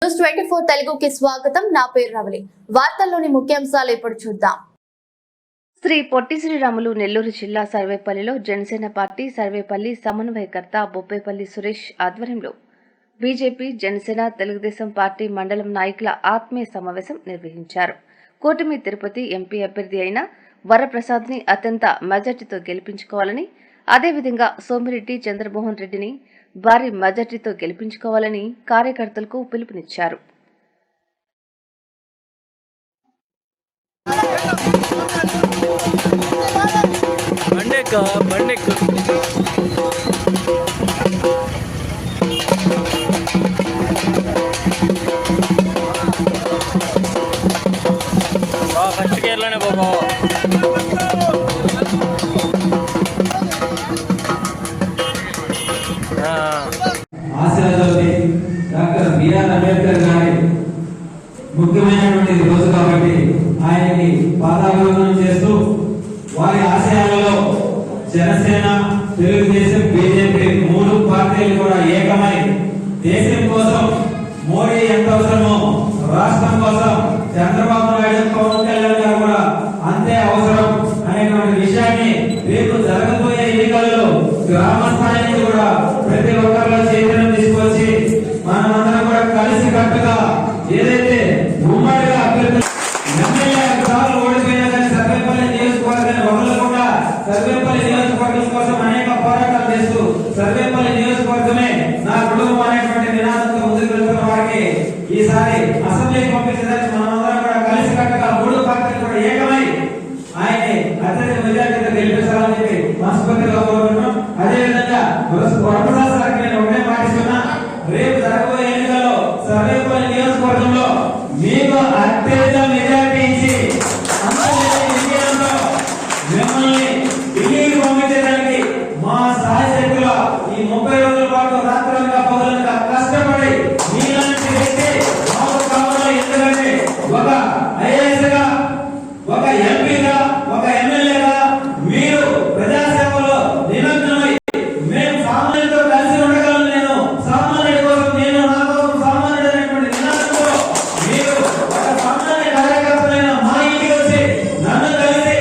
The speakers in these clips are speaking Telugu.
న్యూస్ 24 తెలుగుకి స్వాగతం. నా పేరు రవలి. వార్తల్లోని ముఖ్యాంశాలు ఇప్పుడు చూద్దాం. శ్రీ పొట్టి శ్రీరాములు నెల్లూరు జిల్లా సర్వేపల్లిలో జనసేన పార్టీ సర్వేపల్లి సమన్వయకర్త బొప్పేపల్లి సురేష్ ఆధ్వర్యంలో బీజేపీ, జనసేన, తెలుగుదేశం పార్టీ మండలం నాయకుల ఆత్మీయ సమావేశం నిర్వహించారు. కూటమి తిరుపతి ఎంపీ అభ్యర్థి అయిన వరప్రసాద్ని అత్యంత మెజార్టీతో గెలిపించుకోవాలని, అదేవిధంగా సోమిరెడ్డి చంద్రమోహన్ రెడ్డిని భారీ మెజార్టీతో గెలిపించుకోవాలని కార్యకర్తలకు పిలుపునిచ్చారు. ఫస్ట్ గేర్లోనే బాబా ఆశీర్వాదాలు డాక్టర్ బిఆర్ అంబేద్కర్ గారి ముఖ్యమైనటువంటి రోజు కాబట్టి ఆయనకి పాదాభివందనం చేస్తూ వారి ఆశయాలలో జనసేన, తెలుగుదేశం, బీజేపీ మూడు పార్టీలు కూడా ఏకమై దేశం కోసం మోడీ ఎంత అవసరమో రాష్ట్రం కోసం చంద్రబాబు నాయుడు, పవన్ కళ్యాణ్ గారు కూడా అంతే అవసరం అనేటువంటి విషయాన్ని రేపు జరగబోయే ఎన్నికల్లో గ్రామ స్థాయి నుంచి కూడా ప్రతి ఒక్కరిలో చైతన్యం తీసుకొచ్చి మనమందరం కూడా కలిసి కట్టుగా ఏదైతే ఉమ్మడిగా అభ్యర్థులు ఎమ్మెల్యే సార్లు ఓడిపోయినా కానీ సర్వేపల్లి నియోజకవర్గాన్ని వదలకుండా సర్వేపల్లి నియోజకవర్గం కోసం అనేక పోరాటాలు చేస్తూ సర్వేపల్లి నియోజకవర్గమే నా కుటుంబం అనేటువంటి నినాదంతో ముందుకు వెళ్తున్న వారికి ఈసారి అసెంబ్లీకి పంపించడానికి మనమందరం కూడా కలిసి కట్టుగా మూడు పార్టీలు కూడా ఏకమై ఆయన్ని అత్యధిక మెజార్టీతో గెలిపించాలని చెప్పి మనస్ఫూర్తిగా కోరుకుంటున్నాం. అదేవిధంగా వరప్రసాద్ సార్కి నేను ఒకటే మాటిస్తున్నా, రేపు జరగబోయే ఎన్నికల్లో సర్వేపల్లి నియోజకవర్గంలో మీకు అత్యధిక మెజార్టీ ఇచ్చి మిమ్మల్ని ఢిల్లీకి పంపించడానికి మా సహాయకులు ఈ 30 రోజుల పాటు రాత్రులుగా పగలుగా కష్టపడి మీలాంటి వ్యక్తి మాకు కావాలి. ఎందుకంటే ఒక ఐఏఎస్ గా, ఒక ఎంపీగా, ఒక ఎమ్మెల్యేగా మీరు ప్రజాసేవలో నిమగ్నమై మేము సామాన్యులతో కలిసి ఉండగలను, నేను సామాన్యుడి కోసం, నేను నా కోసం సామాన్యుడు అనేటువంటి నినాదంతో మీరు ఒక సామాన్య కార్యకర్తలైన మా ఇంటికి వచ్చి నన్ను కలిసి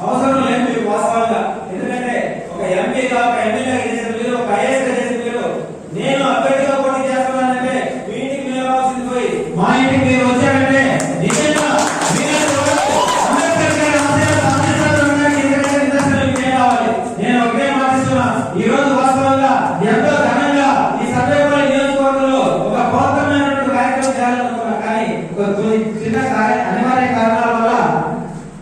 అవసరం లేదు మీరు వాస్తవంగా. ఎందుకంటే ఒక ఎంపీగా, ఒక ఎమ్మెల్యేగా చేసిన మీరు, ఒక ఐఏఎస్ చేసిన మీరు, నేను అభ్యర్థిగా పోటీ చేస్తున్నానంటే మీ ఇంటికి మీరు రావాల్సింది పోయి మా ఇంటికి మీరు వచ్చారంటే నిజంగా నేను ఒకే మాటిస్తున్నా. ఈ రోజు వాస్తవంగా ఎంతో ఘనంగా ఈ సర్వేపల్లి నియోజకవర్గంలో ఒక గొప్పమైనటువంటి కార్యక్రమం చేయాలనుకున్నా, కానీ ఒక చిన్న అనివార్య కారణాల వల్ల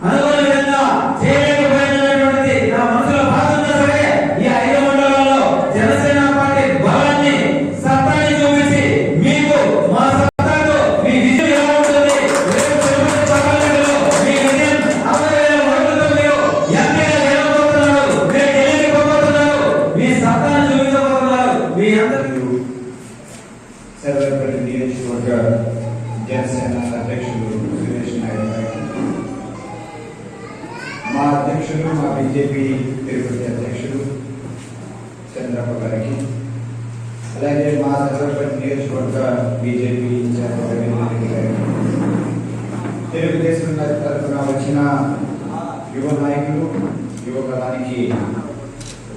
అనుకోని విధంగా చేయలేకపోయినటువంటిది నా మనసులో భాగంగా సరే ఈ 5 మండలాల్లో జనసేన పార్టీ బలాన్ని, సత్తాన్ని చూపించి మీకు మా సత్తాతో మీ విజయం ఎలా ఉంటుంది, రేపు తిరుపతి పార్లమెంటులో మీ విజయం 60,000 ఓట్లతో మీరు ఎంపీగా గెలవబోతున్నారు, మీరు గెలిచిపోబోతున్నారు, మీ సత్తాన్ని చూపించబోతున్నారు. మీ అందరికీ సర్వేపల్లి నియోజకవర్గ జనసేన అధ్యక్షులు సురేష్ నాయుడు గారికి, మా అధ్యక్షులు, మా బీజేపీ తిరుపతి అధ్యక్షులు చంద్రబాబు గారికి, అలాగే మా సర్వేపల్లి నియోజకవర్గ బీజేపీ ఇన్ఛార్జ్ రవీంద్ర గారికి, తెలుగుదేశం తరఫున వచ్చిన యువ నాయకులు, యువ బలానికి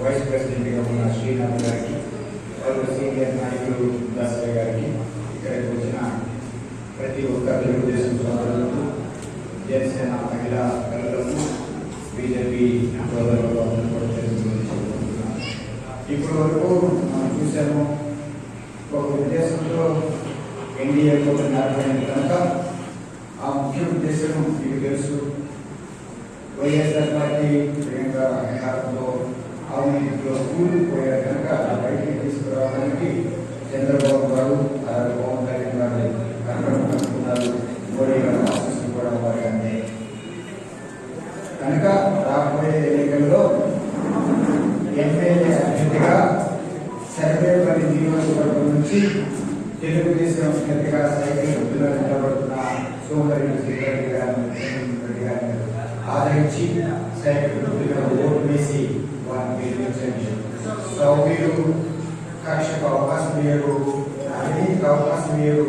వైస్ ప్రెసిడెంట్గా ఉన్న శ్రీనాథ్ గారికి, సీనియర్ నాయకులు దాసయ్య గారికి, ఇక్కడికి వచ్చిన ప్రతి ఒక్క తెలుగుదేశం సోదరులకు, జనసేన మహిళా కళలకు, బీజేపీ సోదరులకు అందరూ కూడా తెలుసుకుంటున్నాం. ఇప్పటి వరకు మనం చూసాము, ఒక ఉద్దేశంతో ఎన్డీఏ కూటమి ఏర్పడింది కనుక ఆ ముఖ్య ఉద్దేశం మీకు తెలుసు. వైఎస్ఆర్ పార్టీ ప్రియాంక హయాంలో అవినీతిలో కూలిపోయారు కనుక బయటికి తీసుకురావడానికి చంద్రబాబు గారు, పవన్ కళ్యాణ్ గారు కనపడుతున్నారు. మోడీ గారు ఆశీస్సులు కూడా వారి అందే కనుక రాబోయే ఎన్నికల్లో ఎమ్మెల్యే అభ్యర్థిగా సర్వేపల్లి నియోజకవర్గం నుంచి తెలుగుదేశం అభ్యర్థిగా సైకిల్ గుర్తులో నిలబడుతున్న సోమిరెడ్డి శ్రీరెడ్డి గారిని ఆదరించి సైకిల్ గుర్తుగా ఓటు వేసి వారిని గెలిపించండి. సౌకర్యం కక్షకు అవకాశం లేదు. కానీ అవకాశం మీరు